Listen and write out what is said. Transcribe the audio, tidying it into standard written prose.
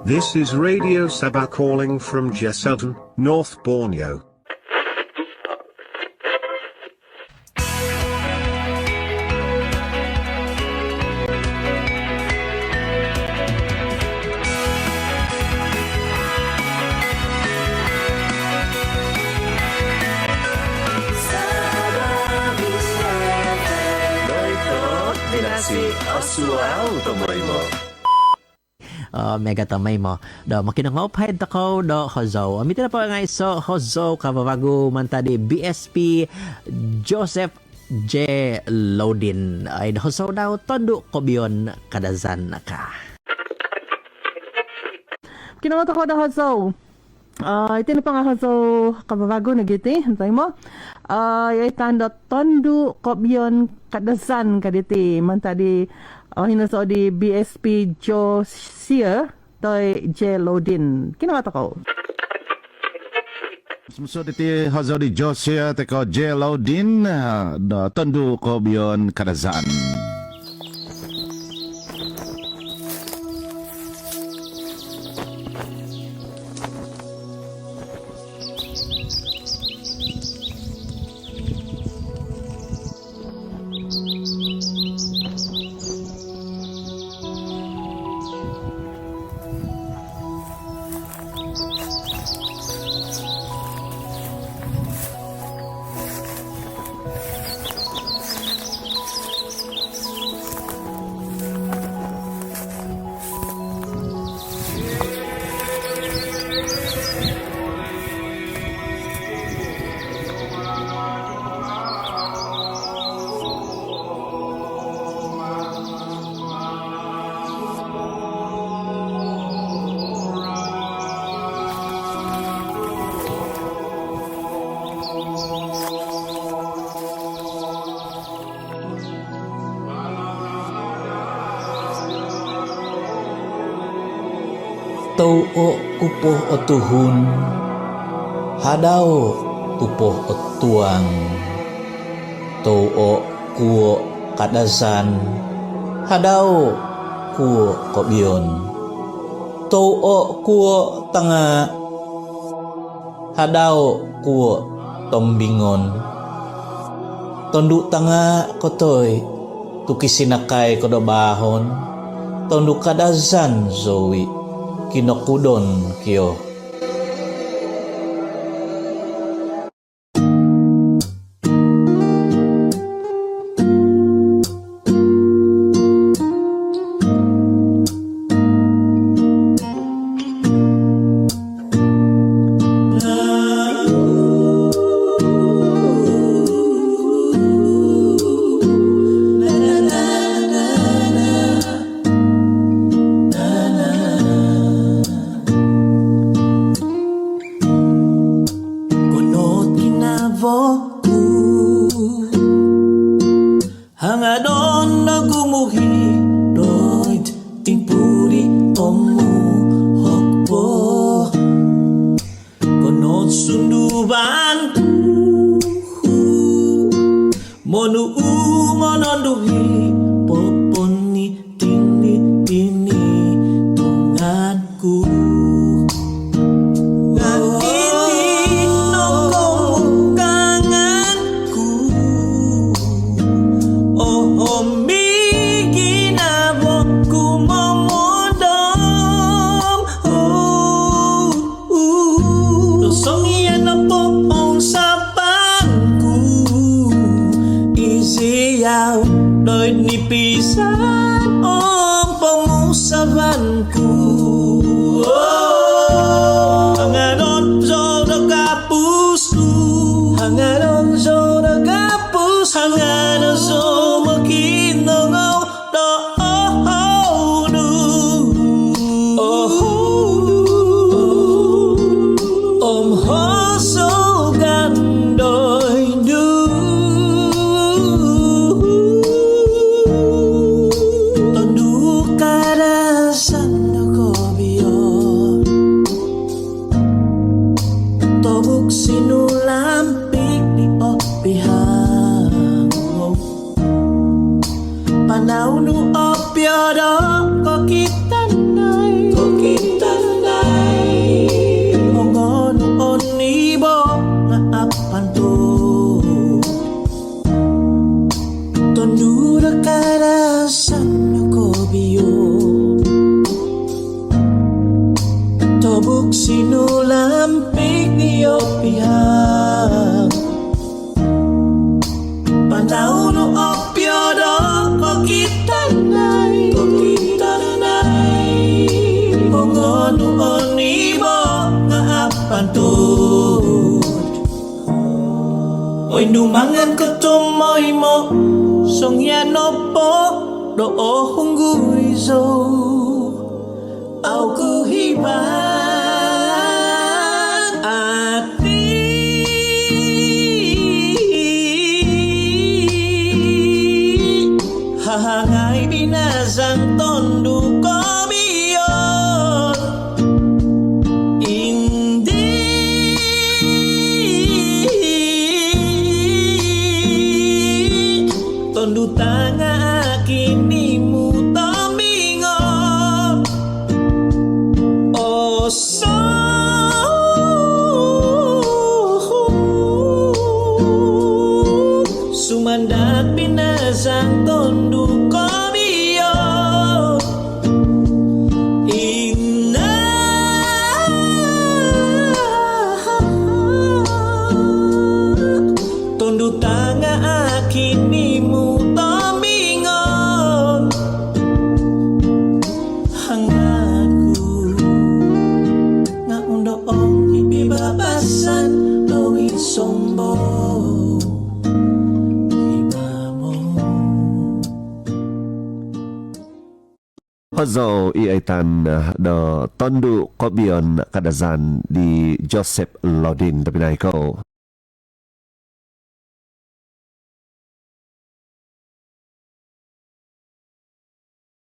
This is Radio Sabah calling from Jeselton, North Borneo. Mega tamay mo. Do makinangop hide ako do Hozo. Amito na po nga iso Hozo kababago man tadi BSP Joseph J. Lodin. Ay Hozo daw tondo kobiyon kadazan ka. Kinamata ko da Hozo. Ito na pa nga Hozo kababago na giti. Hantay mo. Ay tanda tondo kobiyon kadazan kaditi. Man tadi hinaso di BSP Josiah toy J. Lodin. Kinamata ko. Smusod iti Hozo di Josia teko J. Lodin da tondo ko biyon kadazan. Tauo kupoh o tuhun, hadao kupoh o tuang, tauo kuo kadazan, hadao kuo kobion, tauo kuo tanga, hadao kuo tombingon, tondu tanga kotoy, tukisinakay kodobahon, tondu kadazan zowi. Kinokudon kyo. Panau nu opyo do ko kita nai Tondura karasan ko biyo Tobuk sinulampik niyo pihak Panahon no opyo do ko kita nai Pongono onimo nga apantud Oy numangan ko tumoy mo Song yan opo do ohungguy zo Au ku hiban ati Hahangay binazang tondo ko biyon Hindi Tondo tanga akin ni mo tomingon O so Sumandak binazang tondo ko biyon Ina Tondo tanga akin ni mo tomingon Hangatku Nga undoong ipibabasan Lowi sombong Iba mo Hozo iaitan do Tondu Kobion Kadazan di Joseph Lodin tapi naiko